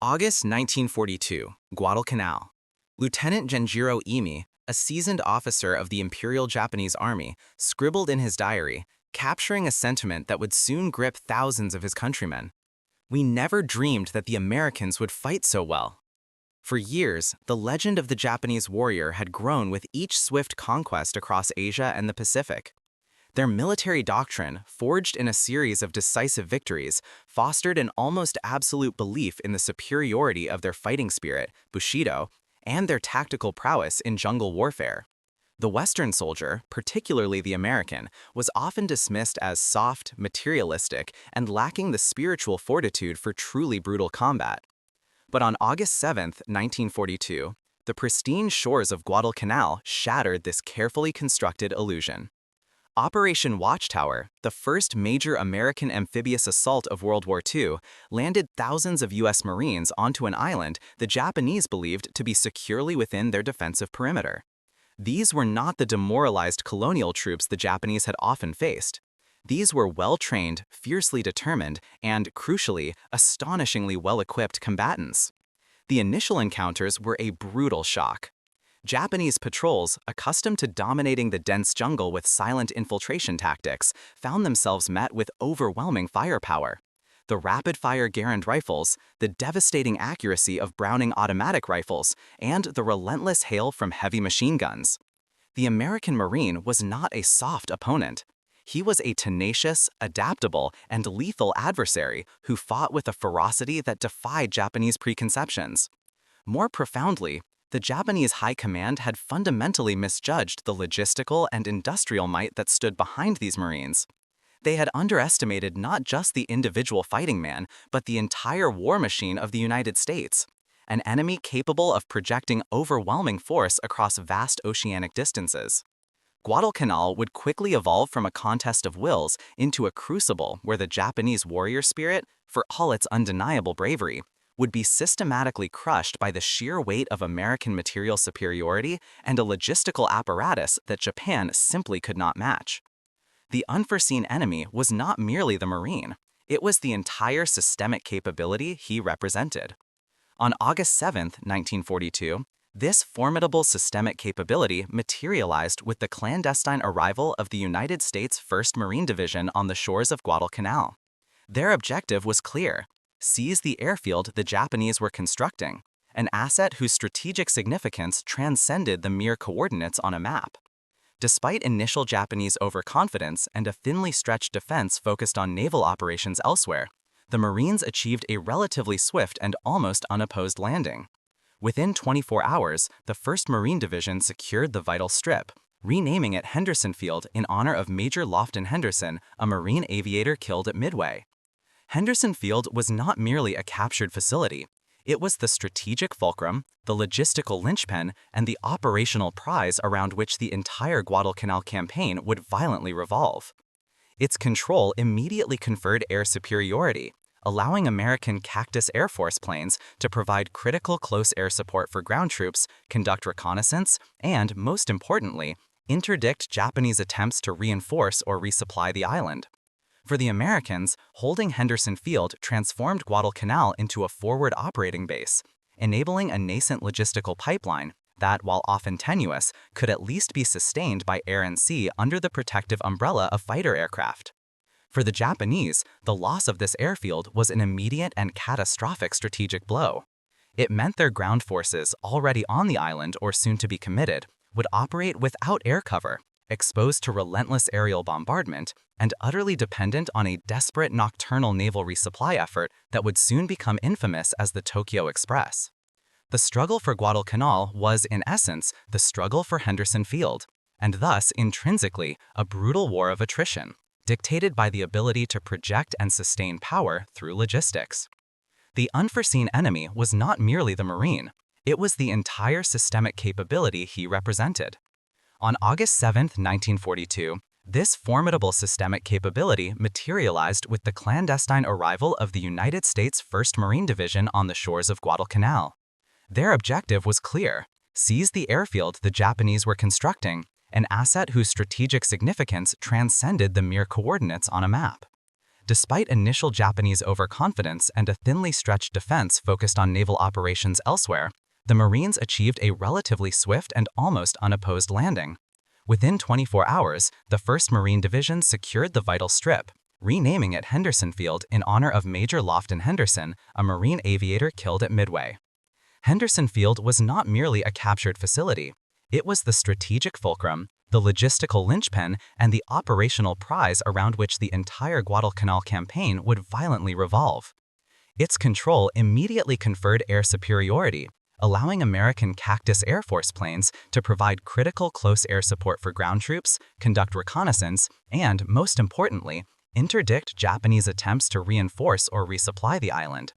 August 1942, Guadalcanal. Lieutenant Genjiro Imi, a seasoned officer of the Imperial Japanese Army, scribbled in his diary, capturing a sentiment that would soon grip thousands of his countrymen. We never dreamed that the Americans would fight so well. For years, the legend of the Japanese warrior had grown with each swift conquest across Asia and the Pacific. Their military doctrine, forged in a series of decisive victories, fostered an almost absolute belief in the superiority of their fighting spirit, Bushido, and their tactical prowess in jungle warfare. The Western soldier, particularly the American, was often dismissed as soft, materialistic, and lacking the spiritual fortitude for truly brutal combat. But on August 7, 1942, the pristine shores of Guadalcanal shattered this carefully constructed illusion. Operation Watchtower, the first major American amphibious assault of World War II, landed thousands of U.S. Marines onto an island the Japanese believed to be securely within their defensive perimeter. These were not the demoralized colonial troops the Japanese had often faced. These were well-trained, fiercely determined, and, crucially, astonishingly well-equipped combatants. The initial encounters were a brutal shock. Japanese patrols, accustomed to dominating the dense jungle with silent infiltration tactics, found themselves met with overwhelming firepower. The rapid-fire Garand rifles, the devastating accuracy of Browning automatic rifles, and the relentless hail from heavy machine guns. The American Marine was not a soft opponent. He was a tenacious, adaptable, and lethal adversary who fought with a ferocity that defied Japanese preconceptions. More profoundly, the Japanese high command had fundamentally misjudged the logistical and industrial might that stood behind these Marines. They had underestimated not just the individual fighting man, but the entire war machine of the United States, an enemy capable of projecting overwhelming force across vast oceanic distances. Guadalcanal would quickly evolve from a contest of wills into a crucible where the Japanese warrior spirit, for all its undeniable bravery, would be systematically crushed by the sheer weight of American material superiority and a logistical apparatus that Japan simply could not match. The unforeseen enemy was not merely the Marine, it was the entire systemic capability he represented. On August 7, 1942, this formidable systemic capability materialized with the clandestine arrival of the United States 1st Marine Division on the shores of Guadalcanal. Their objective was clear: seize the airfield the Japanese were constructing, an asset whose strategic significance transcended the mere coordinates on a map. Despite initial Japanese overconfidence and a thinly stretched defense focused on naval operations elsewhere, the Marines achieved a relatively swift and almost unopposed landing. Within 24 hours, the 1st Marine Division secured the vital strip, renaming it Henderson Field in honor of Major Lofton Henderson, a Marine aviator killed at Midway. Henderson Field was not merely a captured facility. It was the strategic fulcrum, the logistical linchpin, and the operational prize around which the entire Guadalcanal campaign would violently revolve. Its control immediately conferred air superiority, allowing American Cactus Air Force planes to provide critical close air support for ground troops, conduct reconnaissance, and, most importantly, interdict Japanese attempts to reinforce or resupply the island. For the Americans, holding Henderson Field transformed Guadalcanal into a forward operating base, enabling a nascent logistical pipeline that, while often tenuous, could at least be sustained by air and sea under the protective umbrella of fighter aircraft. For the Japanese, the loss of this airfield was an immediate and catastrophic strategic blow. It meant their ground forces, already on the island or soon to be committed, would operate without air cover, exposed to relentless aerial bombardment, and utterly dependent on a desperate nocturnal naval resupply effort that would soon become infamous as the Tokyo Express. The struggle for Guadalcanal was, in essence, the struggle for Henderson Field, and thus, intrinsically, a brutal war of attrition, dictated by the ability to project and sustain power through logistics. The unforeseen enemy was not merely the Marine, it was the entire systemic capability he represented. On August 7, 1942, this formidable systemic capability materialized with the clandestine arrival of the United States 1st Marine Division on the shores of Guadalcanal. Their objective was clear: seize the airfield the Japanese were constructing, an asset whose strategic significance transcended the mere coordinates on a map. Despite initial Japanese overconfidence and a thinly stretched defense focused on naval operations elsewhere, the Marines achieved a relatively swift and almost unopposed landing. Within 24 hours, the 1st Marine Division secured the vital strip, renaming it Henderson Field in honor of Major Lofton Henderson, a Marine aviator killed at Midway. Henderson Field was not merely a captured facility. It was the strategic fulcrum, the logistical linchpin, and the operational prize around which the entire Guadalcanal campaign would violently revolve. Its control immediately conferred air superiority, allowing American Cactus Air Force planes to provide critical close air support for ground troops, conduct reconnaissance, and, most importantly, interdict Japanese attempts to reinforce or resupply the island.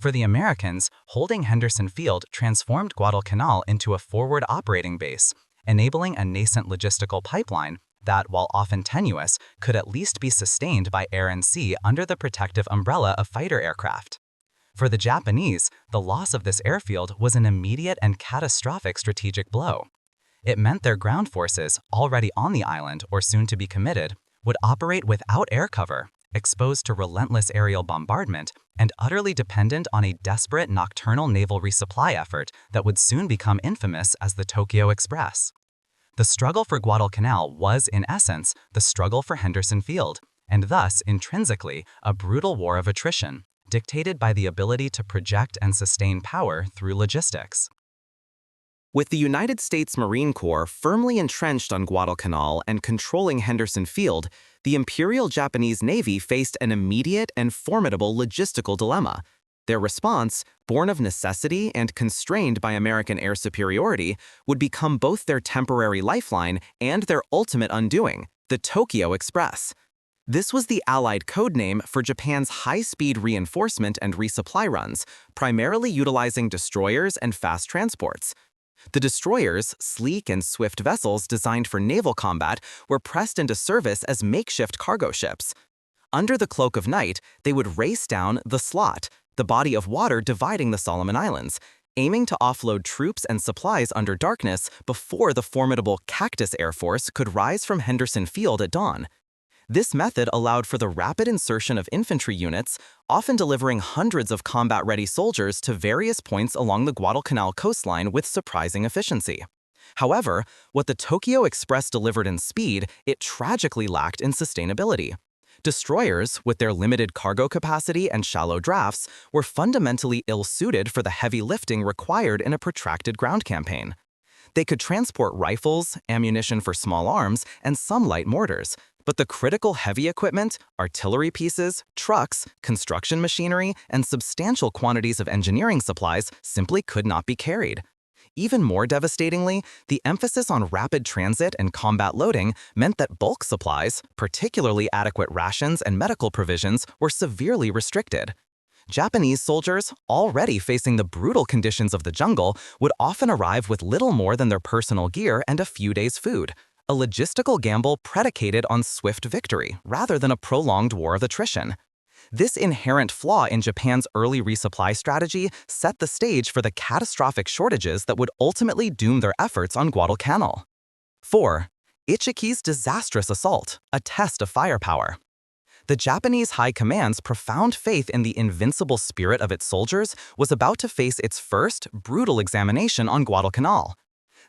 For the Americans, holding Henderson Field transformed Guadalcanal into a forward operating base, enabling a nascent logistical pipeline that, while often tenuous, could at least be sustained by air and sea under the protective umbrella of fighter aircraft. For the Japanese, the loss of this airfield was an immediate and catastrophic strategic blow. It meant their ground forces, already on the island or soon to be committed, would operate without air cover, exposed to relentless aerial bombardment, and utterly dependent on a desperate nocturnal naval resupply effort that would soon become infamous as the Tokyo Express. The struggle for Guadalcanal was, in essence, the struggle for Henderson Field, and thus, intrinsically, a brutal war of attrition, dictated by the ability to project and sustain power through logistics. With the United States Marine Corps firmly entrenched on Guadalcanal and controlling Henderson Field, the Imperial Japanese Navy faced an immediate and formidable logistical dilemma. Their response, born of necessity and constrained by American air superiority, would become both their temporary lifeline and their ultimate undoing, the Tokyo Express. This was the Allied codename for Japan's high-speed reinforcement and resupply runs, primarily utilizing destroyers and fast transports. The destroyers, sleek and swift vessels designed for naval combat, were pressed into service as makeshift cargo ships. Under the cloak of night, they would race down the slot, the body of water dividing the Solomon Islands, aiming to offload troops and supplies under darkness before the formidable Cactus Air Force could rise from Henderson Field at dawn. This method allowed for the rapid insertion of infantry units, often delivering hundreds of combat-ready soldiers to various points along the Guadalcanal coastline with surprising efficiency. However, what the Tokyo Express delivered in speed, it tragically lacked in sustainability. Destroyers, with their limited cargo capacity and shallow drafts, were fundamentally ill-suited for the heavy lifting required in a protracted ground campaign. They could transport rifles, ammunition for small arms, and some light mortars, but the critical heavy equipment, artillery pieces, trucks, construction machinery, and substantial quantities of engineering supplies simply could not be carried. Even more devastatingly, the emphasis on rapid transit and combat loading meant that bulk supplies, particularly adequate rations and medical provisions, were severely restricted. Japanese soldiers, already facing the brutal conditions of the jungle, would often arrive with little more than their personal gear and a few days' food, a logistical gamble predicated on swift victory rather than a prolonged war of attrition. This inherent flaw in Japan's early resupply strategy set the stage for the catastrophic shortages that would ultimately doom their efforts on Guadalcanal. 4. Ichiki's disastrous assault, a test of firepower. The Japanese High Command's profound faith in the invincible spirit of its soldiers was about to face its first, brutal examination on Guadalcanal.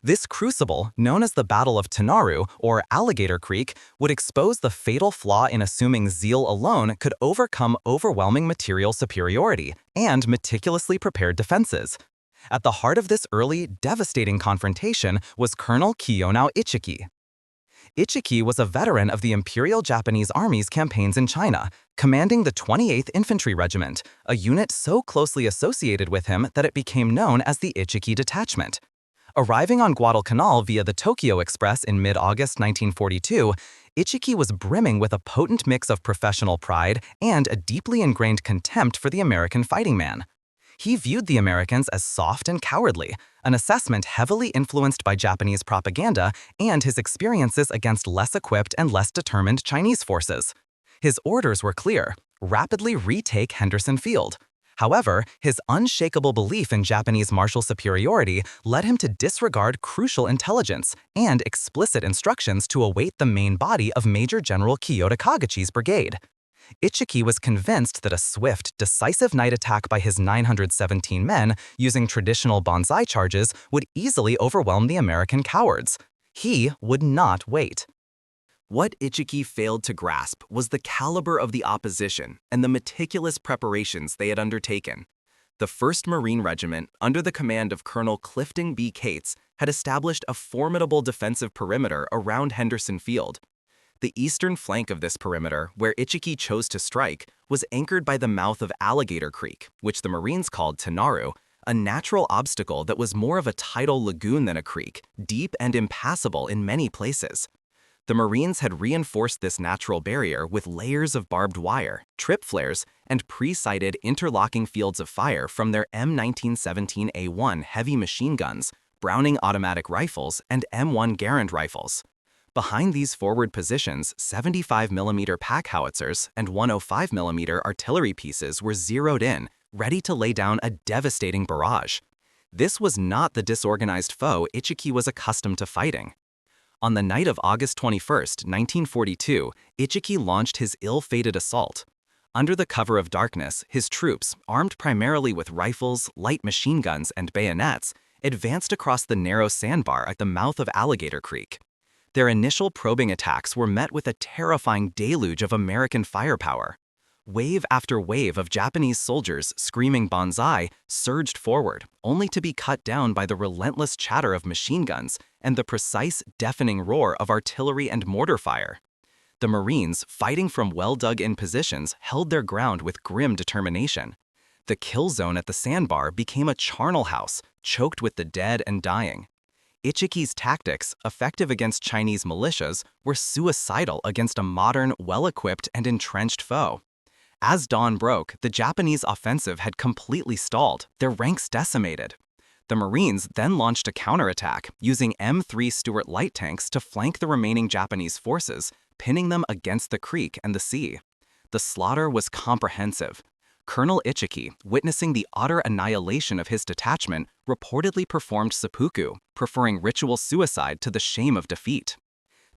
This crucible, known as the Battle of Tenaru, or Alligator Creek, would expose the fatal flaw in assuming zeal alone could overcome overwhelming material superiority and meticulously prepared defenses. At the heart of this early, devastating confrontation was Colonel Ichiki. Ichiki was a veteran of the Imperial Japanese Army's campaigns in China, commanding the 28th Infantry Regiment, a unit so closely associated with him that it became known as the Ichiki Detachment. Arriving on Guadalcanal via the Tokyo Express in mid-August 1942, Ichiki was brimming with a potent mix of professional pride and a deeply ingrained contempt for the American fighting man. He viewed the Americans as soft and cowardly, an assessment heavily influenced by Japanese propaganda and his experiences against less equipped and less determined Chinese forces. His orders were clear: rapidly retake Henderson Field. However, his unshakable belief in Japanese martial superiority led him to disregard crucial intelligence and explicit instructions to await the main body of Major General Kyoto Kagechi's brigade. Ichiki was convinced that a swift, decisive night attack by his 917 men using traditional banzai charges would easily overwhelm the American cowards. He would not wait. What Ichiki failed to grasp was the caliber of the opposition and the meticulous preparations they had undertaken. The 1st Marine Regiment, under the command of Colonel Clifton B. Cates, had established a formidable defensive perimeter around Henderson Field. The eastern flank of this perimeter, where Ichiki chose to strike, was anchored by the mouth of Alligator Creek, which the Marines called Tenaru, a natural obstacle that was more of a tidal lagoon than a creek, deep and impassable in many places. The Marines had reinforced this natural barrier with layers of barbed wire, trip flares, and pre-sighted interlocking fields of fire from their M1917A1 heavy machine guns, Browning automatic rifles, and M1 Garand rifles. Behind these forward positions, 75mm pack howitzers and 105mm artillery pieces were zeroed in, ready to lay down a devastating barrage. This was not the disorganized foe Ichiki was accustomed to fighting. On the night of August 21, 1942, Ichiki launched his ill-fated assault. Under the cover of darkness, his troops, armed primarily with rifles, light machine guns, and bayonets, advanced across the narrow sandbar at the mouth of Alligator Creek. Their initial probing attacks were met with a terrifying deluge of American firepower. Wave after wave of Japanese soldiers screaming banzai surged forward, only to be cut down by the relentless chatter of machine guns and the precise, deafening roar of artillery and mortar fire. The Marines, fighting from well-dug-in positions, held their ground with grim determination. The kill zone at the sandbar became a charnel house, choked with the dead and dying. Ichiki's tactics, effective against Chinese militias, were suicidal against a modern, well-equipped, and entrenched foe. As dawn broke, the Japanese offensive had completely stalled, their ranks decimated. The Marines then launched a counterattack, using M3 Stuart light tanks to flank the remaining Japanese forces, pinning them against the creek and the sea. The slaughter was comprehensive. Colonel Ichiki, witnessing the utter annihilation of his detachment, reportedly performed seppuku, preferring ritual suicide to the shame of defeat.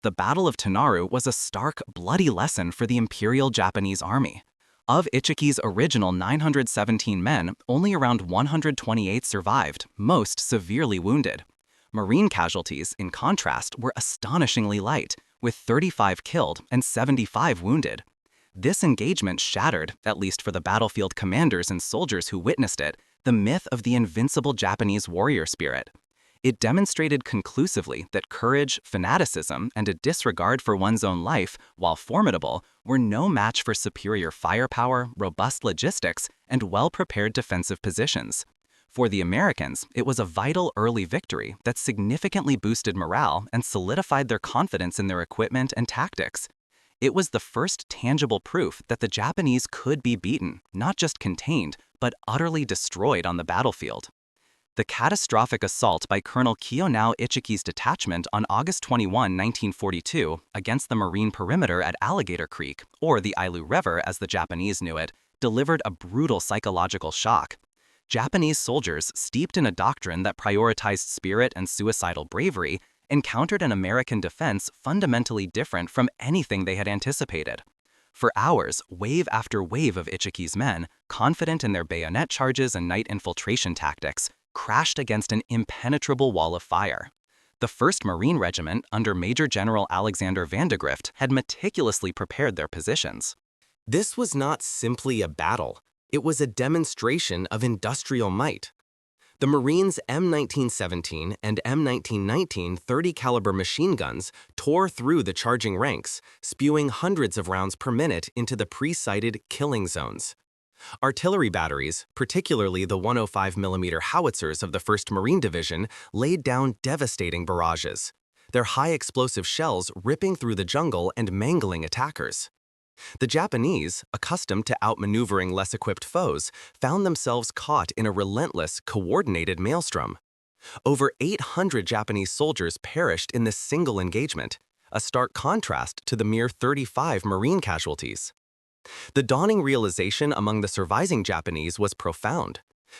The Battle of Tenaru was a stark, bloody lesson for the Imperial Japanese Army. Of Ichiki's original 917 men, only around 128 survived, most severely wounded. Marine casualties, in contrast, were astonishingly light, with 35 killed and 75 wounded. This engagement shattered, at least for the battlefield commanders and soldiers who witnessed it, the myth of the invincible Japanese warrior spirit. It demonstrated conclusively that courage, fanaticism, and a disregard for one's own life, while formidable, were no match for superior firepower, robust logistics, and well-prepared defensive positions. For the Americans, it was a vital early victory that significantly boosted morale and solidified their confidence in their equipment and tactics. It was the first tangible proof that the Japanese could be beaten, not just contained, but utterly destroyed on the battlefield. The catastrophic assault by Colonel Colonel Ichiki's detachment on August 21, 1942, against the Marine perimeter at Alligator Creek, or the Ailu River as the Japanese knew it, delivered a brutal psychological shock. Japanese soldiers, steeped in a doctrine that prioritized spirit and suicidal bravery, encountered an American defense fundamentally different from anything they had anticipated. For hours, wave after wave of Ichiki's men, confident in their bayonet charges and night infiltration tactics, crashed against an impenetrable wall of fire. The 1st Marine Regiment, under Major General Alexander Vandegrift, had meticulously prepared their positions. This was not simply a battle, it was a demonstration of industrial might. The Marines' M1917 and M1919 30-caliber machine guns tore through the charging ranks, spewing hundreds of rounds per minute into the pre-sighted killing zones. Artillery batteries, particularly the 105mm howitzers of the 1st Marine Division, laid down devastating barrages, their high-explosive shells ripping through the jungle and mangling attackers. The Japanese, accustomed to outmaneuvering less-equipped foes, found themselves caught in a relentless, coordinated maelstrom. Over 800 Japanese soldiers perished in this single engagement, a stark contrast to the mere 35 Marine casualties. The dawning realization among the surviving Japanese was profound.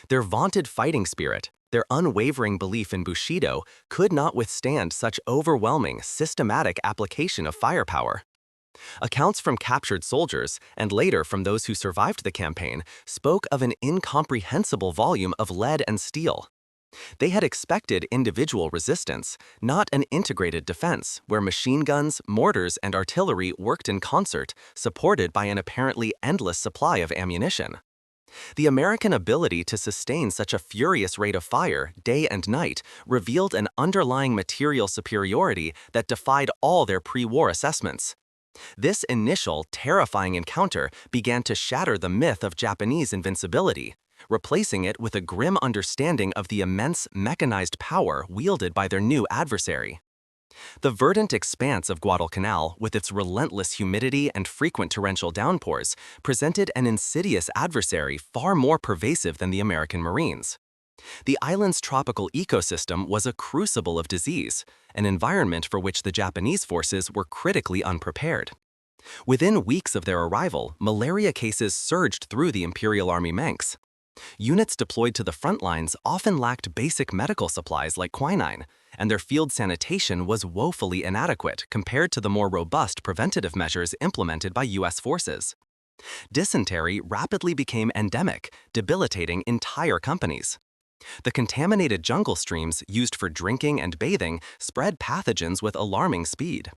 Their vaunted fighting spirit, their unwavering belief in Bushido, could not withstand such overwhelming, systematic application of firepower. Accounts from captured soldiers, and later from those who survived the campaign, spoke of an incomprehensible volume of lead and steel. They had expected individual resistance, not an integrated defense where machine guns, mortars, and artillery worked in concert, supported by an apparently endless supply of ammunition. The American ability to sustain such a furious rate of fire, day and night, revealed an underlying material superiority that defied all their pre-war assessments. This initial, terrifying encounter began to shatter the myth of Japanese invincibility, replacing it with a grim understanding of the immense mechanized power wielded by their new adversary. The verdant expanse of Guadalcanal, with its relentless humidity and frequent torrential downpours, presented an insidious adversary far more pervasive than the American Marines. The island's tropical ecosystem was a crucible of disease, an environment for which the Japanese forces were critically unprepared. Within weeks of their arrival, malaria cases surged through the Imperial Army ranks. Units deployed to the front lines often lacked basic medical supplies like quinine, and their field sanitation was woefully inadequate compared to the more robust preventative measures implemented by U.S. forces. Dysentery rapidly became endemic, debilitating entire companies. The contaminated jungle streams used for drinking and bathing spread pathogens with alarming speed.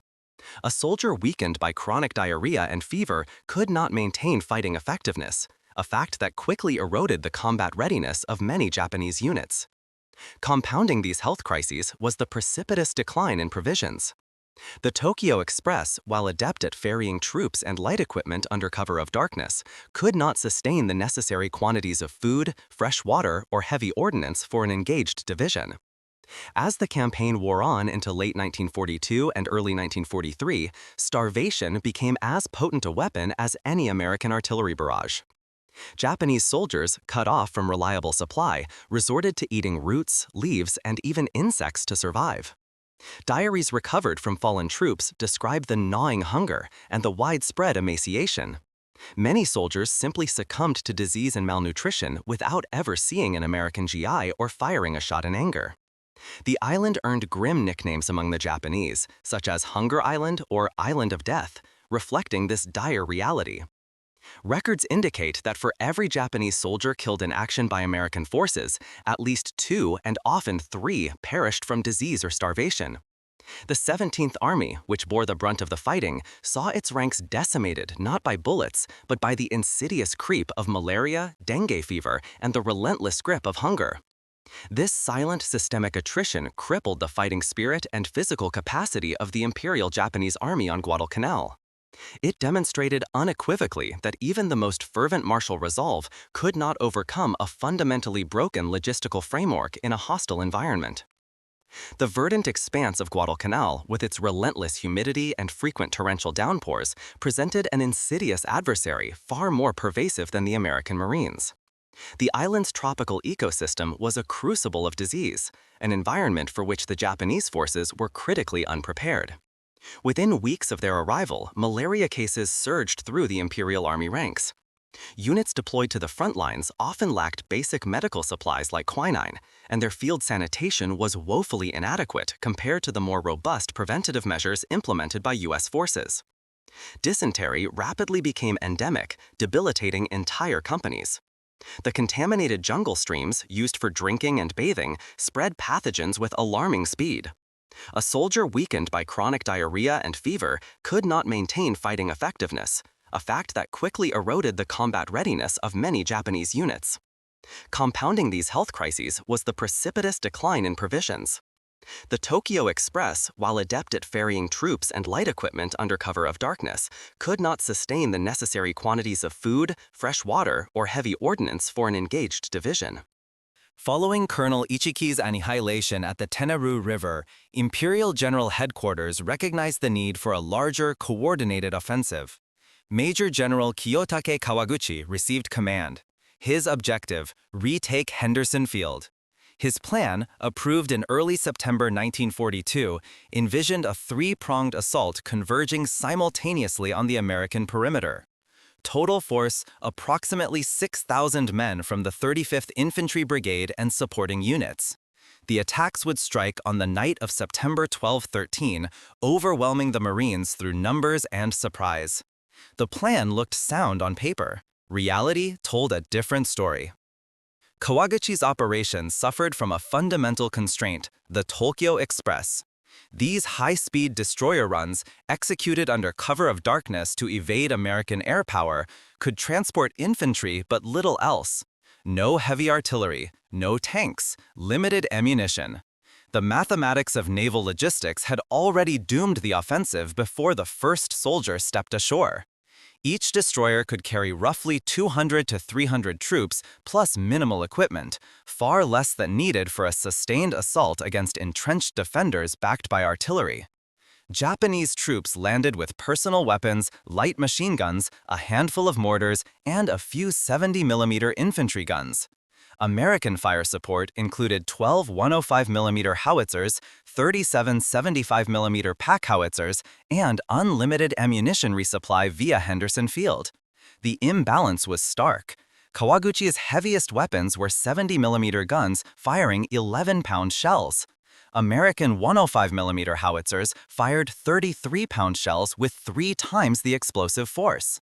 A soldier weakened by chronic diarrhea and fever could not maintain fighting effectiveness, a fact that quickly eroded the combat readiness of many Japanese units. Compounding these health crises was the precipitous decline in provisions. The Tokyo Express, while adept at ferrying troops and light equipment under cover of darkness, could not sustain the necessary quantities of food, fresh water, or heavy ordnance for an engaged division. As the campaign wore on into late 1942 and early 1943, starvation became as potent a weapon as any American artillery barrage. Japanese soldiers, cut off from reliable supply, resorted to eating roots, leaves, and even insects to survive. Diaries recovered from fallen troops describe the gnawing hunger and the widespread emaciation. Many soldiers simply succumbed to disease and malnutrition without ever seeing an American GI or firing a shot in anger. The island earned grim nicknames among the Japanese, such as Hunger Island or Island of Death, reflecting this dire reality. Records indicate that for every Japanese soldier killed in action by American forces, at least 2 and often 3 perished from disease or starvation. The 17th Army, which bore the brunt of the fighting, saw its ranks decimated not by bullets, but by the insidious creep of malaria, dengue fever, and the relentless grip of hunger. This silent systemic attrition crippled the fighting spirit and physical capacity of the Imperial Japanese Army on Guadalcanal. It demonstrated unequivocally that even the most fervent martial resolve could not overcome a fundamentally broken logistical framework in a hostile environment. The verdant expanse of Guadalcanal, with its relentless humidity and frequent torrential downpours, presented an insidious adversary far more pervasive than the American Marines. The island's tropical ecosystem was a crucible of disease, an environment for which the Japanese forces were critically unprepared. Within weeks of their arrival, malaria cases surged through the Imperial Army ranks. Units deployed to the front lines often lacked basic medical supplies like quinine, and their field sanitation was woefully inadequate compared to the more robust preventative measures implemented by U.S. forces. Dysentery rapidly became endemic, debilitating entire companies. The contaminated jungle streams used for drinking and bathing spread pathogens with alarming speed. A soldier weakened by chronic diarrhea and fever could not maintain fighting effectiveness, a fact that quickly eroded the combat readiness of many Japanese units. Compounding these health crises was the precipitous decline in provisions. The Tokyo Express, while adept at ferrying troops and light equipment under cover of darkness, could not sustain the necessary quantities of food, fresh water, or heavy ordnance for an engaged division. Following Colonel Ichiki's annihilation at the Tenaru River, Imperial General Headquarters recognized the need for a larger, coordinated offensive. Major General Kiyotake Kawaguchi received command. His objective: retake Henderson Field. His plan, approved in early September 1942, envisioned a 3-pronged assault converging simultaneously on the American perimeter. Total force, approximately 6,000 men from the 35th Infantry Brigade and supporting units. The attacks would strike on the night of September 12-13, overwhelming the Marines through numbers and surprise. The plan looked sound on paper. Reality told a different story. Kawaguchi's operations suffered from a fundamental constraint, the Tokyo Express. These high-speed destroyer runs, executed under cover of darkness to evade American air power, could transport infantry but little else. No heavy artillery, no tanks, limited ammunition. The mathematics of naval logistics had already doomed the offensive before the first soldier stepped ashore. Each destroyer could carry roughly 200 to 300 troops plus minimal equipment, far less than needed for a sustained assault against entrenched defenders backed by artillery. Japanese troops landed with personal weapons, light machine guns, a handful of mortars, and a few 70mm infantry guns. American fire support included 12 105mm howitzers, 37 75mm pack howitzers, and unlimited ammunition resupply via Henderson Field. The imbalance was stark. Kawaguchi's heaviest weapons were 70mm guns firing 11-pound shells. American 105mm howitzers fired 33-pound shells with 3 times the explosive force.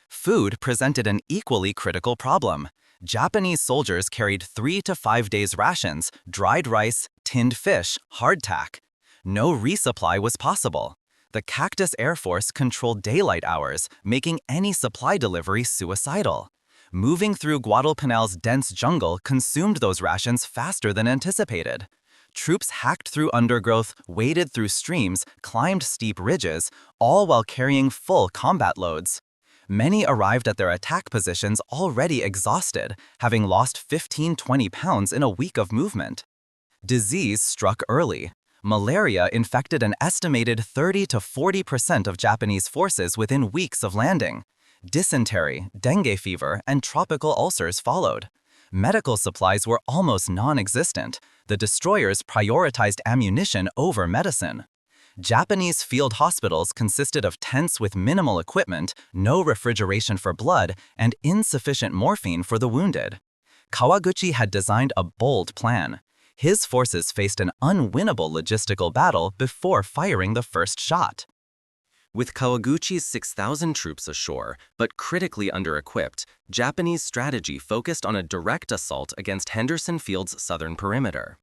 Food presented an equally critical problem. Japanese soldiers carried 3 to 5 days' rations, dried rice, tinned fish, hardtack. No resupply was possible. The Cactus Air Force controlled daylight hours, making any supply delivery suicidal. Moving through Guadalcanal's dense jungle consumed those rations faster than anticipated. Troops hacked through undergrowth, waded through streams, climbed steep ridges, all while carrying full combat loads. Many arrived at their attack positions already exhausted, having lost 15–20 pounds in a week of movement. Disease struck early. Malaria infected an estimated 30 to 40% of Japanese forces within weeks of landing. Dysentery, dengue fever, and tropical ulcers followed. Medical supplies were almost non-existent. The destroyers prioritized ammunition over medicine. Japanese field hospitals consisted of tents with minimal equipment, no refrigeration for blood, and insufficient morphine for the wounded. Kawaguchi had designed a bold plan. His forces faced an unwinnable logistical battle before firing the first shot. With Kawaguchi's 6,000 troops ashore, but critically under-equipped, Japanese strategy focused on a direct assault against Henderson Field's southern perimeter.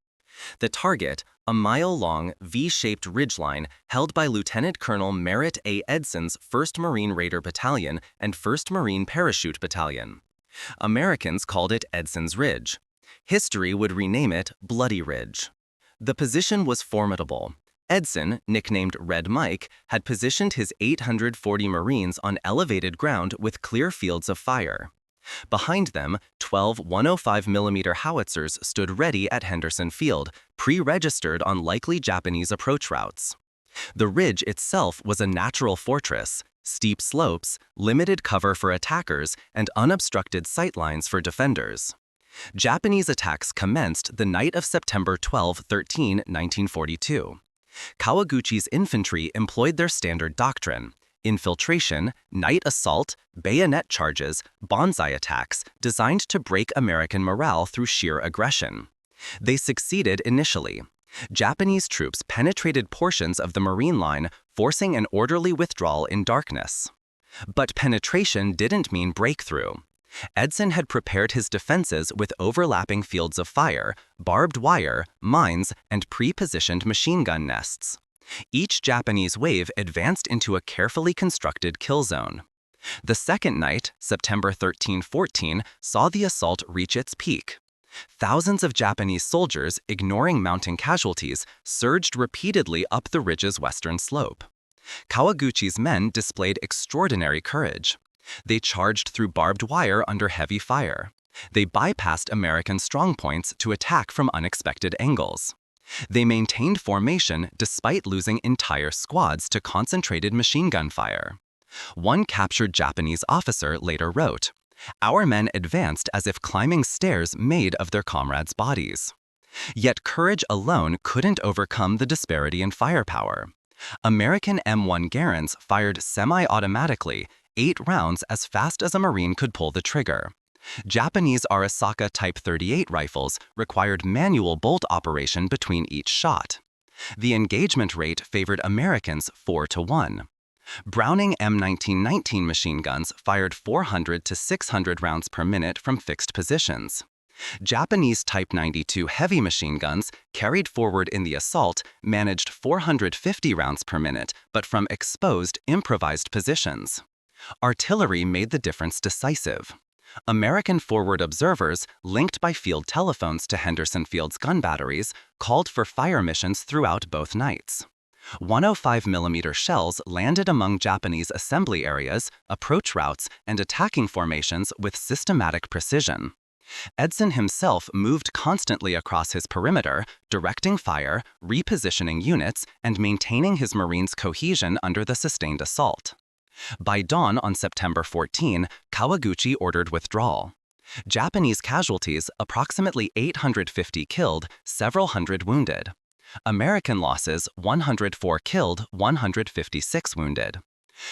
The target, a mile-long, V-shaped ridgeline held by Lieutenant Colonel Merritt A. Edson's 1st Marine Raider Battalion and 1st Marine Parachute Battalion. Americans called it Edson's Ridge. History would rename it Bloody Ridge. The position was formidable. Edson, nicknamed Red Mike, had positioned his 840 Marines on elevated ground with clear fields of fire. Behind them, 12 105mm howitzers stood ready at Henderson Field, pre-registered on likely Japanese approach routes. The ridge itself was a natural fortress, steep slopes, limited cover for attackers, and unobstructed sightlines for defenders. Japanese attacks commenced the night of September 12–13, 1942. Kawaguchi's infantry employed their standard doctrine: infiltration, night assault, bayonet charges, bonsai attacks designed to break American morale through sheer aggression. They succeeded initially. Japanese troops penetrated portions of the Marine line, forcing an orderly withdrawal in darkness. But penetration didn't mean breakthrough. Edson had prepared his defenses with overlapping fields of fire, barbed wire, mines, and pre-positioned machine gun nests. Each Japanese wave advanced into a carefully constructed kill zone. The second night, September 13–14, saw the assault reach its peak. Thousands of Japanese soldiers, ignoring mounting casualties, surged repeatedly up the ridge's western slope. Kawaguchi's men displayed extraordinary courage. They charged through barbed wire under heavy fire. They bypassed American strongpoints to attack from unexpected angles. They maintained formation despite losing entire squads to concentrated machine gun fire. One captured Japanese officer later wrote, "Our men advanced as if climbing stairs made of their comrades' bodies." Yet courage alone couldn't overcome the disparity in firepower. American M1 Garands fired semi-automatically, 8 rounds as fast as a Marine could pull the trigger. Japanese Arisaka Type 38 rifles required manual bolt operation between each shot. The engagement rate favored Americans 4-1. Browning M1919 machine guns fired 400 to 600 rounds per minute from fixed positions. Japanese Type 92 heavy machine guns, carried forward in the assault, managed 450 rounds per minute, but from exposed, improvised positions. Artillery made the difference decisive. American forward observers, linked by field telephones to Henderson Field's gun batteries, called for fire missions throughout both nights. 105mm shells landed among Japanese assembly areas, approach routes, and attacking formations with systematic precision. Edson himself moved constantly across his perimeter, directing fire, repositioning units, and maintaining his Marines' cohesion under the sustained assault. By dawn on September 14, Kawaguchi ordered withdrawal. Japanese casualties, approximately 850 killed, several hundred wounded. American losses, 104 killed, 156 wounded.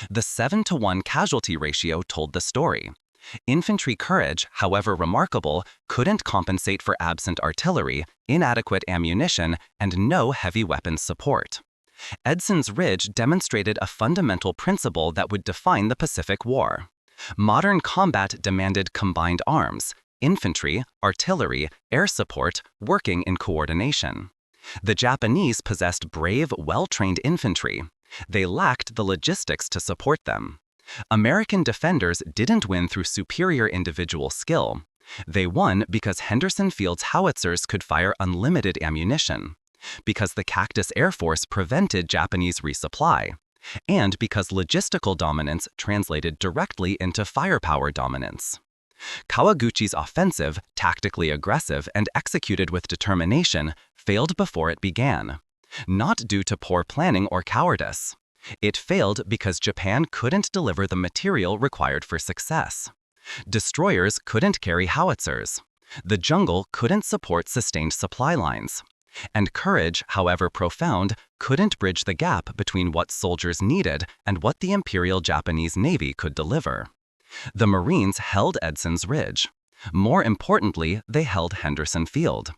The 7-to-1 casualty ratio told the story. Infantry courage, however remarkable, couldn't compensate for absent artillery, inadequate ammunition, and no heavy weapons support. Edson's Ridge demonstrated a fundamental principle that would define the Pacific War. Modern combat demanded combined arms, infantry, artillery, air support, working in coordination. The Japanese possessed brave, well-trained infantry. They lacked the logistics to support them. American defenders didn't win through superior individual skill. They won because Henderson Field's howitzers could fire unlimited ammunition, because the Cactus Air Force prevented Japanese resupply, and because logistical dominance translated directly into firepower dominance. Kawaguchi's offensive, tactically aggressive and executed with determination, failed before it began, not due to poor planning or cowardice. It failed because Japan couldn't deliver the material required for success. Destroyers couldn't carry howitzers. The jungle couldn't support sustained supply lines. And courage, however profound, couldn't bridge the gap between what soldiers needed and what the Imperial Japanese Navy could deliver. The Marines held Edson's Ridge. More importantly, they held Henderson Field.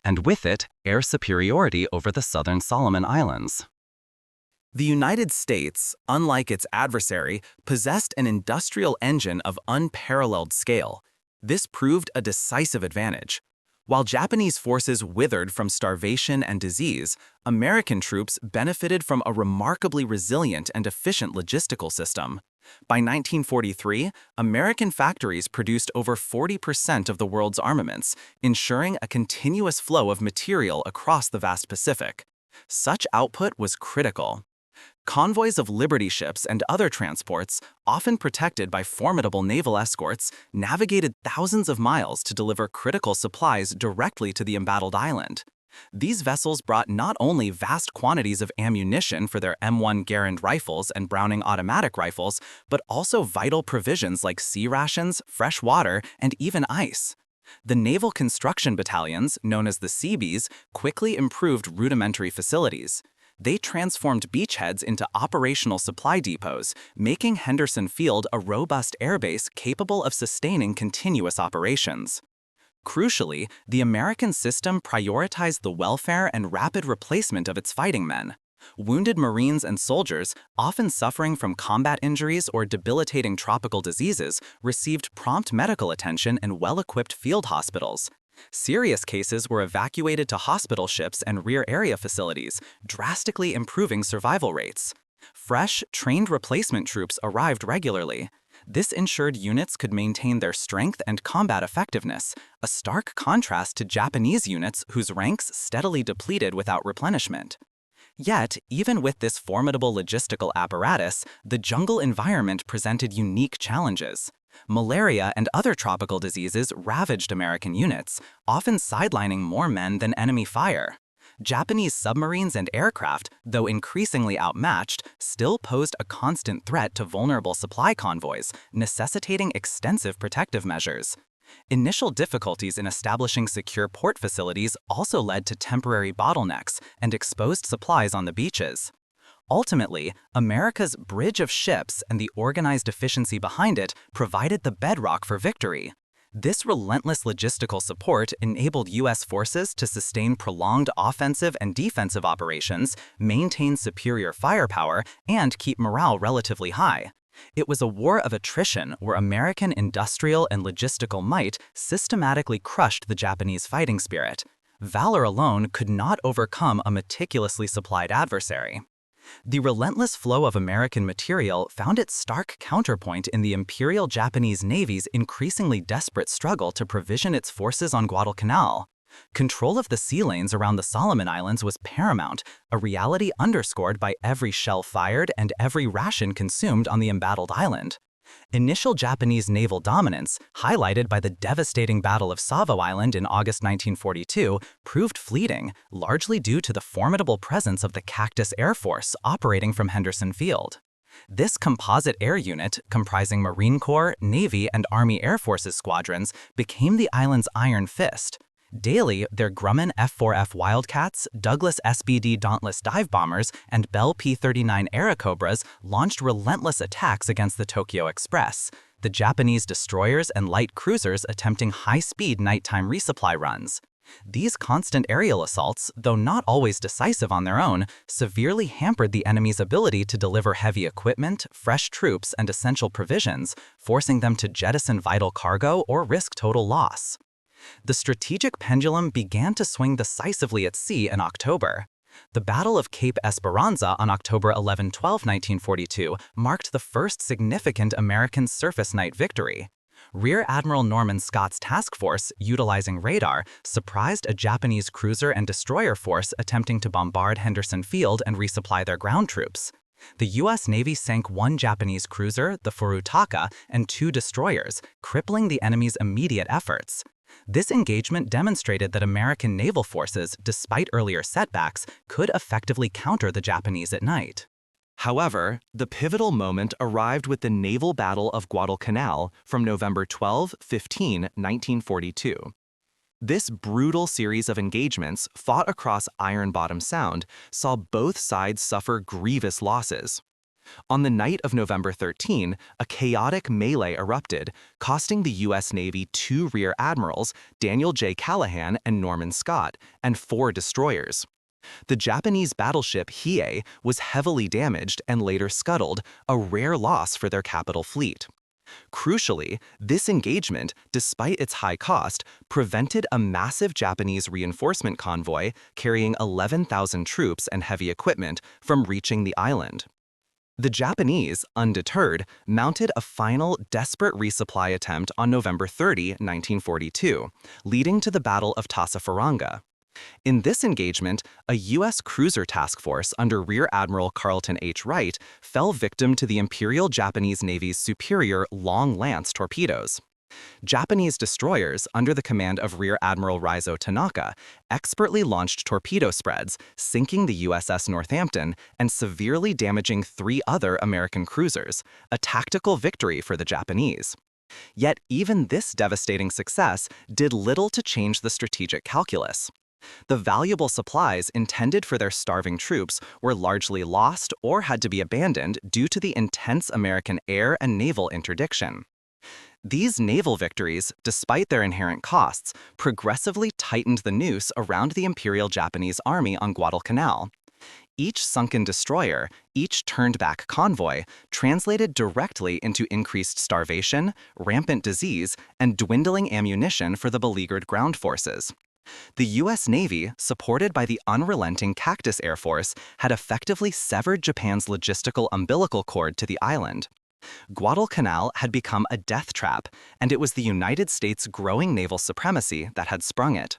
And with it, air superiority over the southern Solomon Islands. The United States, unlike its adversary, possessed an industrial engine of unparalleled scale. This proved a decisive advantage. While Japanese forces withered from starvation and disease, American troops benefited from a remarkably resilient and efficient logistical system. By 1943, American factories produced over 40% of the world's armaments, ensuring a continuous flow of material across the vast Pacific. Such output was critical. Convoys of Liberty ships and other transports, often protected by formidable naval escorts, navigated thousands of miles to deliver critical supplies directly to the embattled island. These vessels brought not only vast quantities of ammunition for their M1 Garand rifles and Browning automatic rifles, but also vital provisions like sea rations, fresh water, and even ice. The naval construction battalions, known as the Seabees, quickly improved rudimentary facilities. They transformed beachheads into operational supply depots, making Henderson Field a robust airbase capable of sustaining continuous operations. Crucially, the American system prioritized the welfare and rapid replacement of its fighting men. Wounded Marines and soldiers, often suffering from combat injuries or debilitating tropical diseases, received prompt medical attention in well-equipped field hospitals. Serious cases were evacuated to hospital ships and rear area facilities, drastically improving survival rates. Fresh, trained replacement troops arrived regularly. This ensured units could maintain their strength and combat effectiveness, a stark contrast to Japanese units whose ranks steadily depleted without replenishment. Yet, even with this formidable logistical apparatus, the jungle environment presented unique challenges. Malaria and other tropical diseases ravaged American units, often sidelining more men than enemy fire. Japanese submarines and aircraft, though increasingly outmatched, still posed a constant threat to vulnerable supply convoys, necessitating extensive protective measures. Initial difficulties in establishing secure port facilities also led to temporary bottlenecks and exposed supplies on the beaches. Ultimately, America's bridge of ships and the organized efficiency behind it provided the bedrock for victory. This relentless logistical support enabled U.S. forces to sustain prolonged offensive and defensive operations, maintain superior firepower, and keep morale relatively high. It was a war of attrition where American industrial and logistical might systematically crushed the Japanese fighting spirit. Valor alone could not overcome a meticulously supplied adversary. The relentless flow of American material found its stark counterpoint in the Imperial Japanese Navy's increasingly desperate struggle to provision its forces on Guadalcanal. Control of the sea lanes around the Solomon Islands was paramount, a reality underscored by every shell fired and every ration consumed on the embattled island. Initial Japanese naval dominance, highlighted by the devastating Battle of Savo Island in August 1942, proved fleeting, largely due to the formidable presence of the Cactus Air Force operating from Henderson Field. This composite air unit, comprising Marine Corps, Navy, and Army Air Forces squadrons, became the island's iron fist. Daily, their Grumman F-4F Wildcats, Douglas SBD Dauntless dive bombers, and Bell P-39 Airacobras launched relentless attacks against the Tokyo Express, the Japanese destroyers and light cruisers attempting high-speed nighttime resupply runs. These constant aerial assaults, though not always decisive on their own, severely hampered the enemy's ability to deliver heavy equipment, fresh troops, and essential provisions, forcing them to jettison vital cargo or risk total loss. The strategic pendulum began to swing decisively at sea in October. The Battle of Cape Esperanza on October 11–12, 1942 marked the first significant American surface night victory. Rear Admiral Norman Scott's task force, utilizing radar, surprised a Japanese cruiser and destroyer force attempting to bombard Henderson Field and resupply their ground troops. The U.S. Navy sank one Japanese cruiser, the Furutaka, and two destroyers, crippling the enemy's immediate efforts. This engagement demonstrated that American naval forces, despite earlier setbacks, could effectively counter the Japanese at night. However, the pivotal moment arrived with the naval Battle of Guadalcanal from November 12–15, 1942. This brutal series of engagements, fought across Iron Bottom Sound, saw both sides suffer grievous losses. On the night of November 13, a chaotic melee erupted, costing the U.S. Navy two rear admirals, Daniel J. Callahan and Norman Scott, and four destroyers. The Japanese battleship Hiei was heavily damaged and later scuttled, a rare loss for their capital fleet. Crucially, this engagement, despite its high cost, prevented a massive Japanese reinforcement convoy carrying 11,000 troops and heavy equipment from reaching the island. The Japanese, undeterred, mounted a final, desperate resupply attempt on November 30, 1942, leading to the Battle of Tassafaranga. In this engagement, a U.S. cruiser task force under Rear Admiral Carleton H. Wright fell victim to the Imperial Japanese Navy's superior Long Lance torpedoes. Japanese destroyers, under the command of Rear Admiral Raizo Tanaka, expertly launched torpedo spreads, sinking the USS Northampton and severely damaging three other American cruisers, a tactical victory for the Japanese. Yet even this devastating success did little to change the strategic calculus. The valuable supplies intended for their starving troops were largely lost or had to be abandoned due to the intense American air and naval interdiction. These naval victories, despite their inherent costs, progressively tightened the noose around the Imperial Japanese Army on Guadalcanal. Each sunken destroyer, each turned-back convoy, translated directly into increased starvation, rampant disease, and dwindling ammunition for the beleaguered ground forces. The U.S. Navy, supported by the unrelenting Cactus Air Force, had effectively severed Japan's logistical umbilical cord to the island. Guadalcanal had become a death trap, and it was the United States' growing naval supremacy that had sprung it.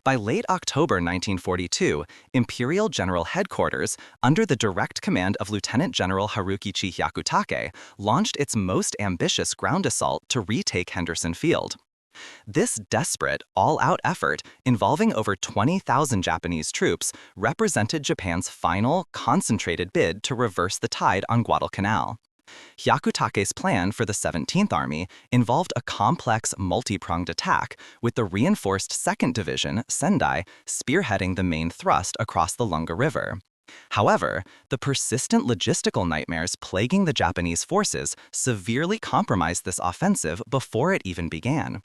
By late October 1942, Imperial General Headquarters, under the direct command of Lieutenant General Harukichi Hyakutake, launched its most ambitious ground assault to retake Henderson Field. This desperate, all-out effort, involving over 20,000 Japanese troops, represented Japan's final, concentrated bid to reverse the tide on Guadalcanal. Hyakutake's plan for the 17th Army involved a complex, multi-pronged attack, with the reinforced 2nd Division, Sendai, spearheading the main thrust across the Lunga River. However, the persistent logistical nightmares plaguing the Japanese forces severely compromised this offensive before it even began.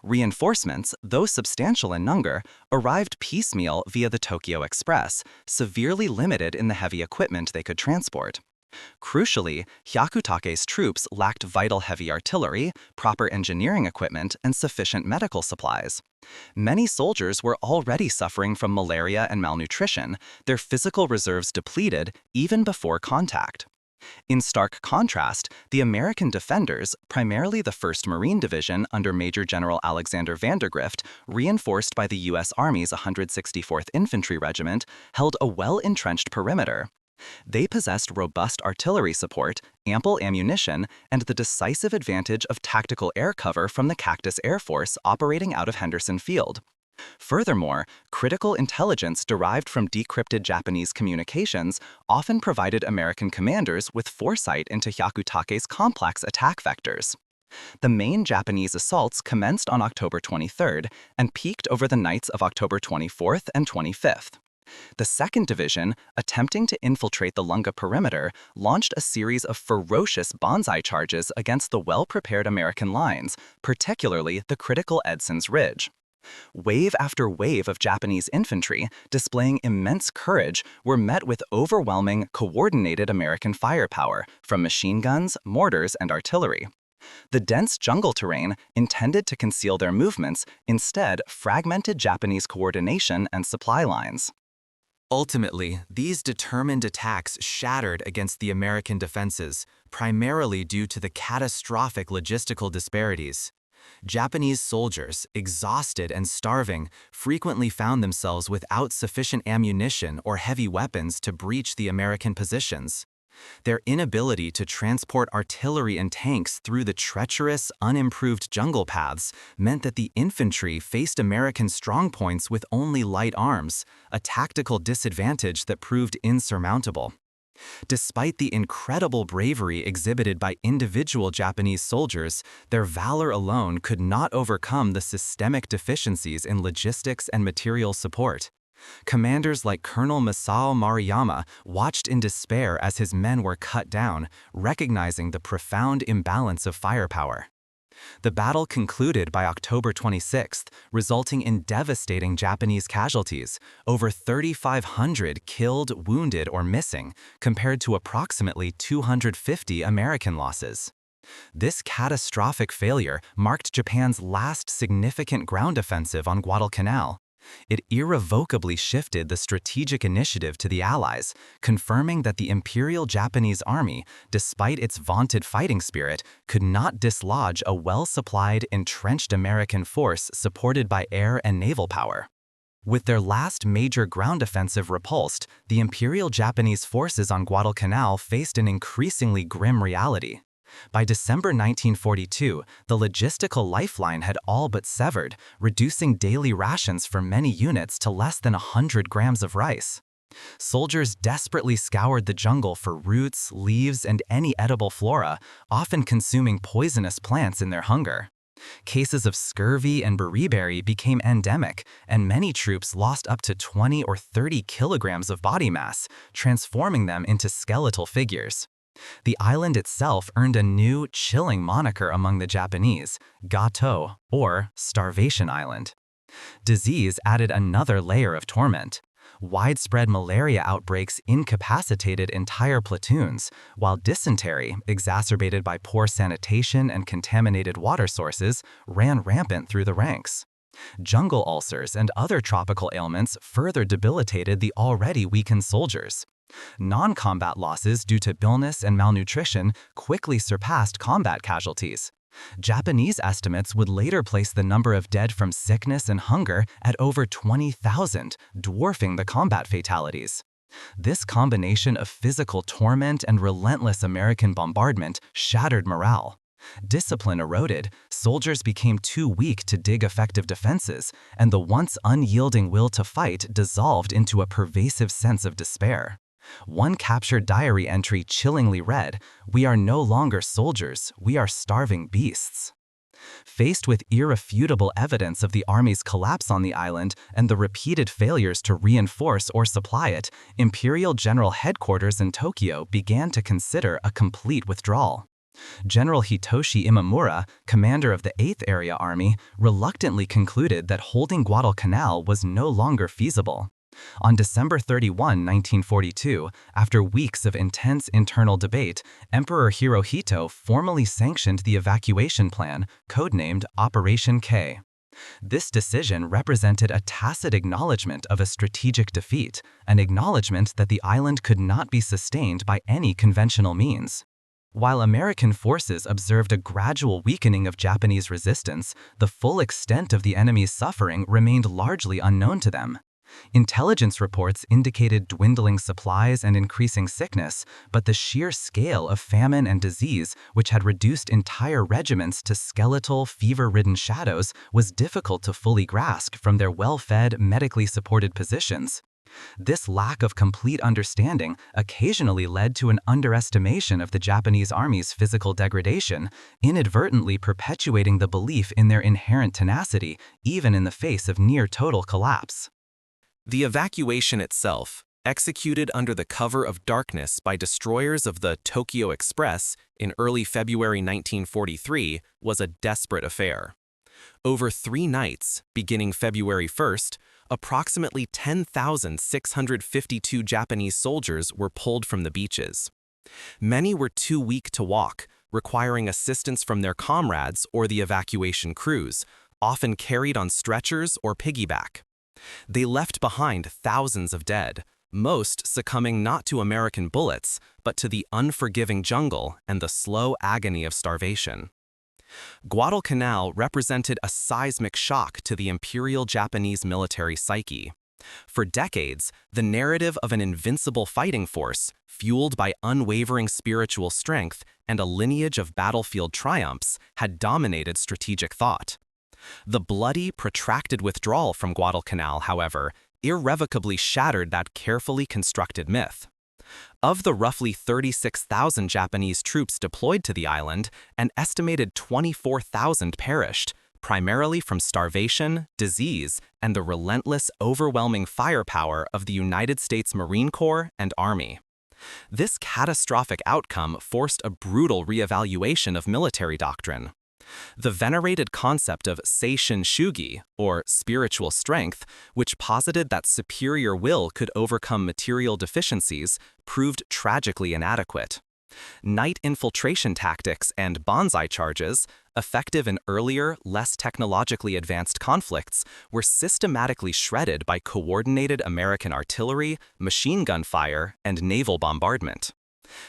Reinforcements, though substantial in number, arrived piecemeal via the Tokyo Express, severely limited in the heavy equipment they could transport. Crucially, Hyakutake's troops lacked vital heavy artillery, proper engineering equipment, and sufficient medical supplies. Many soldiers were already suffering from malaria and malnutrition, their physical reserves depleted even before contact. In stark contrast, the American defenders, primarily the 1st Marine Division under Major General Alexander Vandergrift, reinforced by the U.S. Army's 164th Infantry Regiment, held a well-entrenched perimeter. They possessed robust artillery support, ample ammunition, and the decisive advantage of tactical air cover from the Cactus Air Force operating out of Henderson Field. Furthermore, critical intelligence derived from decrypted Japanese communications often provided American commanders with foresight into Hyakutake's complex attack vectors. The main Japanese assaults commenced on October 23rd and peaked over the nights of October 24th and 25th. The 2nd Division, attempting to infiltrate the Lunga perimeter, launched a series of ferocious banzai charges against the well-prepared American lines, particularly the critical Edson's Ridge. Wave after wave of Japanese infantry, displaying immense courage, were met with overwhelming, coordinated American firepower from machine guns, mortars, and artillery. The dense jungle terrain, intended to conceal their movements, instead fragmented Japanese coordination and supply lines. Ultimately, these determined attacks shattered against the American defenses, primarily due to the catastrophic logistical disparities. Japanese soldiers, exhausted and starving, frequently found themselves without sufficient ammunition or heavy weapons to breach the American positions. Their inability to transport artillery and tanks through the treacherous, unimproved jungle paths meant that the infantry faced American strongpoints with only light arms, a tactical disadvantage that proved insurmountable. Despite the incredible bravery exhibited by individual Japanese soldiers, their valor alone could not overcome the systemic deficiencies in logistics and material support. Commanders like Colonel Masao Maruyama watched in despair as his men were cut down, recognizing the profound imbalance of firepower. The battle concluded by October 26th, resulting in devastating Japanese casualties, over 3,500 killed, wounded, or missing, compared to approximately 250 American losses. This catastrophic failure marked Japan's last significant ground offensive on Guadalcanal. It irrevocably shifted the strategic initiative to the Allies, confirming that the Imperial Japanese Army, despite its vaunted fighting spirit, could not dislodge a well-supplied, entrenched American force supported by air and naval power. With their last major ground offensive repulsed, the Imperial Japanese forces on Guadalcanal faced an increasingly grim reality. By December 1942, the logistical lifeline had all but severed, reducing daily rations for many units to less than 100 grams of rice. Soldiers desperately scoured the jungle for roots, leaves, and any edible flora, often consuming poisonous plants in their hunger. Cases of scurvy and beriberi became endemic, and many troops lost up to 20 or 30 kilograms of body mass, transforming them into skeletal figures. The island itself earned a new, chilling moniker among the Japanese, Gato, or Starvation Island. Disease added another layer of torment. Widespread malaria outbreaks incapacitated entire platoons, while dysentery, exacerbated by poor sanitation and contaminated water sources, ran rampant through the ranks. Jungle ulcers and other tropical ailments further debilitated the already weakened soldiers. Non-combat losses due to illness and malnutrition quickly surpassed combat casualties. Japanese estimates would later place the number of dead from sickness and hunger at over 20,000, dwarfing the combat fatalities. This combination of physical torment and relentless American bombardment shattered morale. Discipline eroded, soldiers became too weak to dig effective defenses, and the once unyielding will to fight dissolved into a pervasive sense of despair. One captured diary entry chillingly read, "We are no longer soldiers, we are starving beasts." Faced with irrefutable evidence of the Army's collapse on the island and the repeated failures to reinforce or supply it, Imperial General Headquarters in Tokyo began to consider a complete withdrawal. General Hitoshi Imamura, commander of the 8th Area Army, reluctantly concluded that holding Guadalcanal was no longer feasible. On December 31, 1942, after weeks of intense internal debate, Emperor Hirohito formally sanctioned the evacuation plan, codenamed Operation K. This decision represented a tacit acknowledgement of a strategic defeat, an acknowledgement that the island could not be sustained by any conventional means. While American forces observed a gradual weakening of Japanese resistance, the full extent of the enemy's suffering remained largely unknown to them. Intelligence reports indicated dwindling supplies and increasing sickness, but the sheer scale of famine and disease, which had reduced entire regiments to skeletal, fever-ridden shadows, was difficult to fully grasp from their well-fed, medically supported positions. This lack of complete understanding occasionally led to an underestimation of the Japanese army's physical degradation, inadvertently perpetuating the belief in their inherent tenacity, even in the face of near-total collapse. The evacuation itself, executed under the cover of darkness by destroyers of the Tokyo Express in early February 1943, was a desperate affair. Over 3 nights, beginning February 1st, approximately 10,652 Japanese soldiers were pulled from the beaches. Many were too weak to walk, requiring assistance from their comrades or the evacuation crews, often carried on stretchers or piggyback. They left behind thousands of dead, most succumbing not to American bullets, but to the unforgiving jungle and the slow agony of starvation. Guadalcanal represented a seismic shock to the Imperial Japanese military psyche. For decades, the narrative of an invincible fighting force, fueled by unwavering spiritual strength and a lineage of battlefield triumphs, had dominated strategic thought. The bloody, protracted withdrawal from Guadalcanal, however, irrevocably shattered that carefully constructed myth. Of the roughly 36,000 Japanese troops deployed to the island, an estimated 24,000 perished, primarily from starvation, disease, and the relentless, overwhelming firepower of the United States Marine Corps and Army. This catastrophic outcome forced a brutal reevaluation of military doctrine. The venerated concept of seishin shugi, or spiritual strength, which posited that superior will could overcome material deficiencies, proved tragically inadequate. Night infiltration tactics and banzai charges, effective in earlier, less technologically advanced conflicts, were systematically shredded by coordinated American artillery, machine gun fire, and naval bombardment.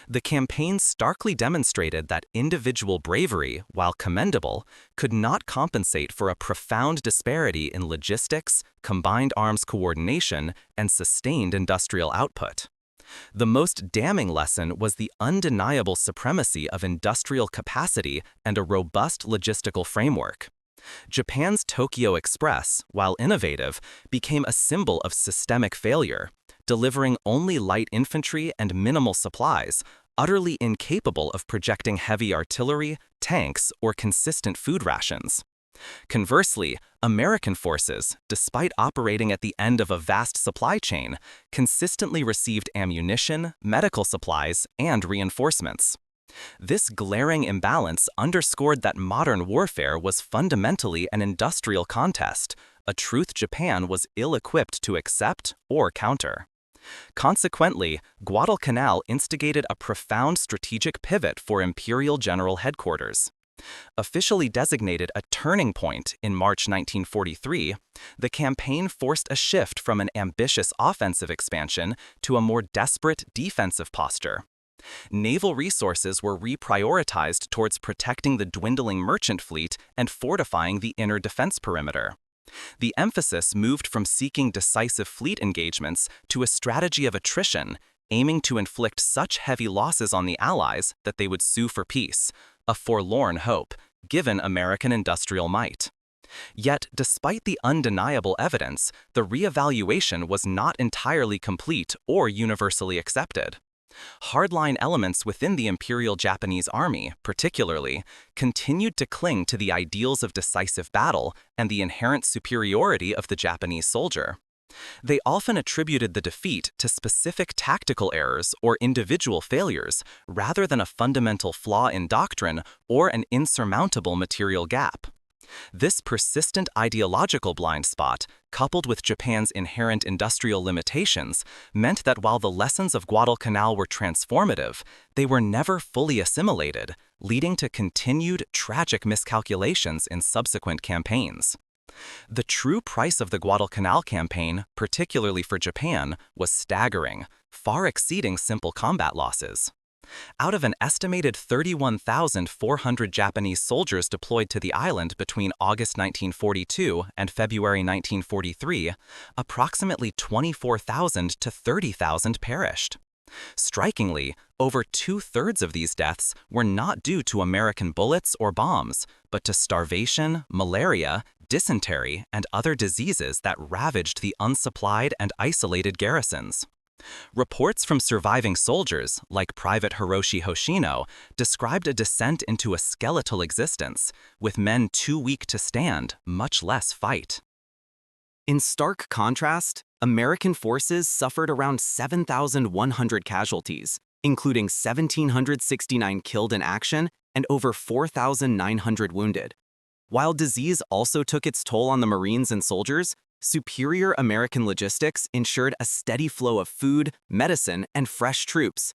The campaign starkly demonstrated that individual bravery, while commendable, could not compensate for a profound disparity in logistics, combined arms coordination, and sustained industrial output. The most damning lesson was the undeniable supremacy of industrial capacity and a robust logistical framework. Japan's Tokyo Express, while innovative, became a symbol of systemic failure, delivering only light infantry and minimal supplies, utterly incapable of projecting heavy artillery, tanks, or consistent food rations. Conversely, American forces, despite operating at the end of a vast supply chain, consistently received ammunition, medical supplies, and reinforcements. This glaring imbalance underscored that modern warfare was fundamentally an industrial contest, a truth Japan was ill-equipped to accept or counter. Consequently, Guadalcanal instigated a profound strategic pivot for Imperial General Headquarters. Officially designated a turning point in March 1943, the campaign forced a shift from an ambitious offensive expansion to a more desperate defensive posture. Naval resources were reprioritized towards protecting the dwindling merchant fleet and fortifying the inner defense perimeter. The emphasis moved from seeking decisive fleet engagements to a strategy of attrition, aiming to inflict such heavy losses on the Allies that they would sue for peace, a forlorn hope, given American industrial might. Yet, despite the undeniable evidence, the reevaluation was not entirely complete or universally accepted. Hardline elements within the Imperial Japanese Army, particularly, continued to cling to the ideals of decisive battle and the inherent superiority of the Japanese soldier. They often attributed the defeat to specific tactical errors or individual failures, rather than a fundamental flaw in doctrine or an insurmountable material gap. This persistent ideological blind spot, coupled with Japan's inherent industrial limitations, meant that while the lessons of Guadalcanal were transformative, they were never fully assimilated, leading to continued tragic miscalculations in subsequent campaigns. The true price of the Guadalcanal campaign, particularly for Japan, was staggering, far exceeding simple combat losses. Out of an estimated 31,400 Japanese soldiers deployed to the island between August 1942 and February 1943, approximately 24,000 to 30,000 perished. Strikingly, over two-thirds of these deaths were not due to American bullets or bombs, but to starvation, malaria, dysentery, and other diseases that ravaged the unsupplied and isolated garrisons. Reports from surviving soldiers, like Private Hiroshi Hoshino, described a descent into a skeletal existence, with men too weak to stand, much less fight. In stark contrast, American forces suffered around 7,100 casualties, including 1,769 killed in action and over 4,900 wounded. While disease also took its toll on the Marines and soldiers, superior American logistics ensured a steady flow of food, medicine, and fresh troops.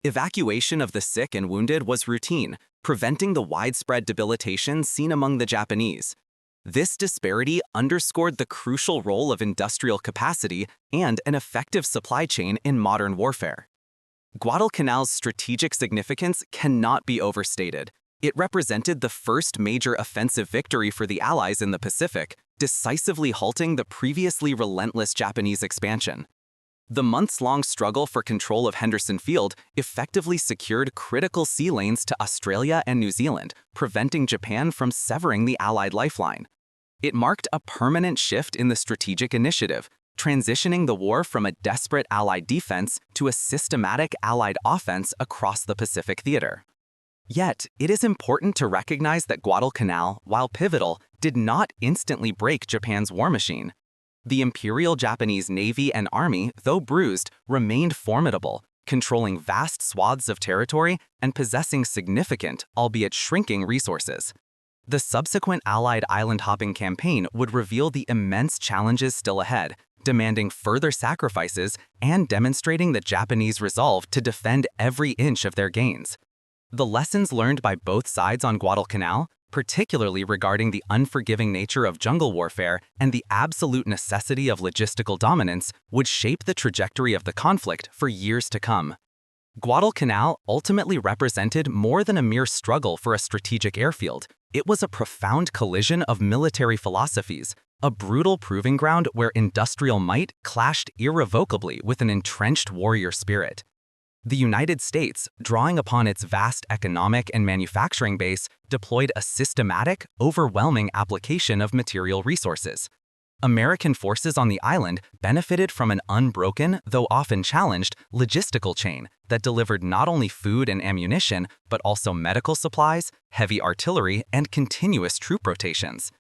Evacuation of the sick and wounded was routine, preventing the widespread debilitation seen among the Japanese. This disparity underscored the crucial role of industrial capacity and an effective supply chain in modern warfare. Guadalcanal's strategic significance cannot be overstated. It represented the first major offensive victory for the Allies in the Pacific, decisively halting the previously relentless Japanese expansion. The months-long struggle for control of Henderson Field effectively secured critical sea lanes to Australia and New Zealand, preventing Japan from severing the Allied lifeline. It marked a permanent shift in the strategic initiative, transitioning the war from a desperate Allied defense to a systematic Allied offense across the Pacific theater. Yet, it is important to recognize that Guadalcanal, while pivotal, did not instantly break Japan's war machine. The Imperial Japanese Navy and Army, though bruised, remained formidable, controlling vast swaths of territory and possessing significant, albeit shrinking, resources. The subsequent Allied island-hopping campaign would reveal the immense challenges still ahead, demanding further sacrifices and demonstrating the Japanese resolve to defend every inch of their gains. The lessons learned by both sides on Guadalcanal, particularly regarding the unforgiving nature of jungle warfare and the absolute necessity of logistical dominance, would shape the trajectory of the conflict for years to come. Guadalcanal ultimately represented more than a mere struggle for a strategic airfield. It was a profound collision of military philosophies, a brutal proving ground where industrial might clashed irrevocably with an entrenched warrior spirit. The United States, drawing upon its vast economic and manufacturing base, deployed a systematic, overwhelming application of material resources. American forces on the island benefited from an unbroken, though often challenged, logistical chain that delivered not only food and ammunition, but also medical supplies, heavy artillery, and continuous troop rotations.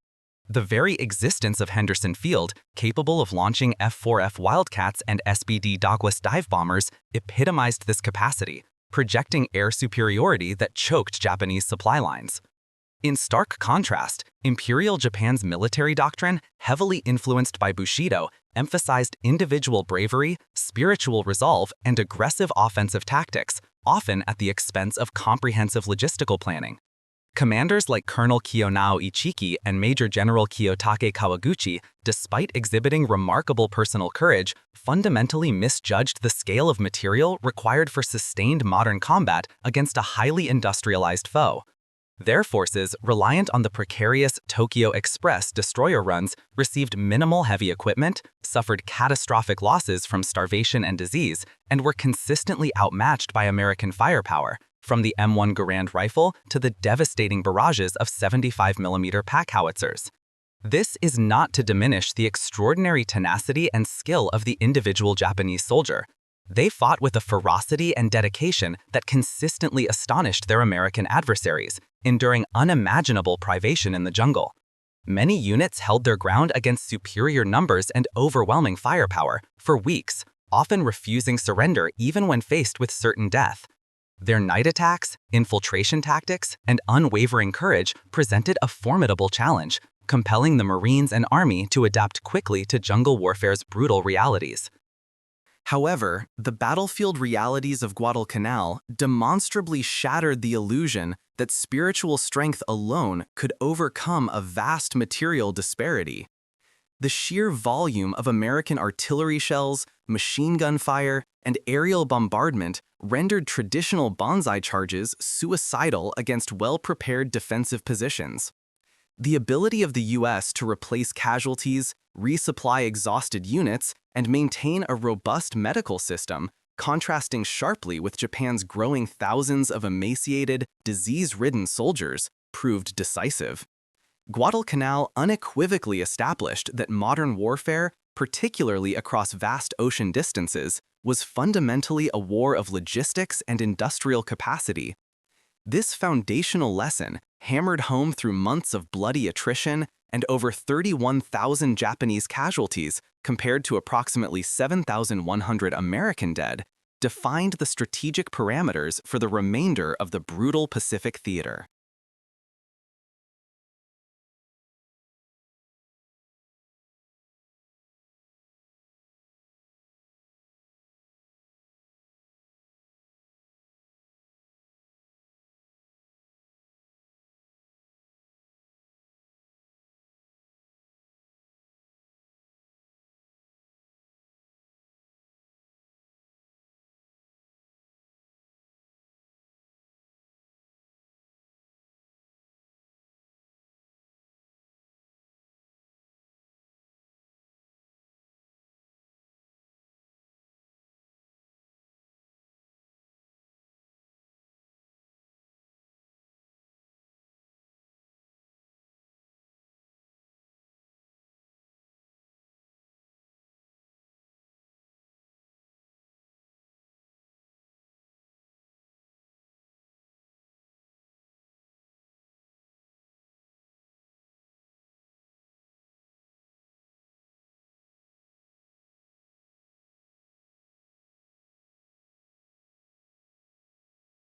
The very existence of Henderson Field, capable of launching F-4F Wildcats and SBD Douglas dive bombers, epitomized this capacity, projecting air superiority that choked Japanese supply lines. In stark contrast, Imperial Japan's military doctrine, heavily influenced by Bushido, emphasized individual bravery, spiritual resolve, and aggressive offensive tactics, often at the expense of comprehensive logistical planning. Commanders like Colonel Ichiki and Major General Kiyotake Kawaguchi, despite exhibiting remarkable personal courage, fundamentally misjudged the scale of material required for sustained modern combat against a highly industrialized foe. Their forces, reliant on the precarious Tokyo Express destroyer runs, received minimal heavy equipment, suffered catastrophic losses from starvation and disease, and were consistently outmatched by American firepower, from the M1 Garand rifle to the devastating barrages of 75mm pack howitzers. This is not to diminish the extraordinary tenacity and skill of the individual Japanese soldier. They fought with a ferocity and dedication that consistently astonished their American adversaries, enduring unimaginable privation in the jungle. Many units held their ground against superior numbers and overwhelming firepower for weeks, often refusing surrender even when faced with certain death. Their night attacks, infiltration tactics, and unwavering courage presented a formidable challenge, compelling the Marines and Army to adapt quickly to jungle warfare's brutal realities. However, the battlefield realities of Guadalcanal demonstrably shattered the illusion that spiritual strength alone could overcome a vast material disparity. The sheer volume of American artillery shells, machine gun fire, and aerial bombardment rendered traditional banzai charges suicidal against well-prepared defensive positions. The ability of the U.S. to replace casualties, resupply exhausted units, and maintain a robust medical system, contrasting sharply with Japan's growing thousands of emaciated, disease-ridden soldiers, proved decisive. Guadalcanal unequivocally established that modern warfare, particularly across vast ocean distances, was fundamentally a war of logistics and industrial capacity. This foundational lesson, hammered home through months of bloody attrition and over 31,000 Japanese casualties compared to approximately 7,100 American dead, defined the strategic parameters for the remainder of the brutal Pacific theater.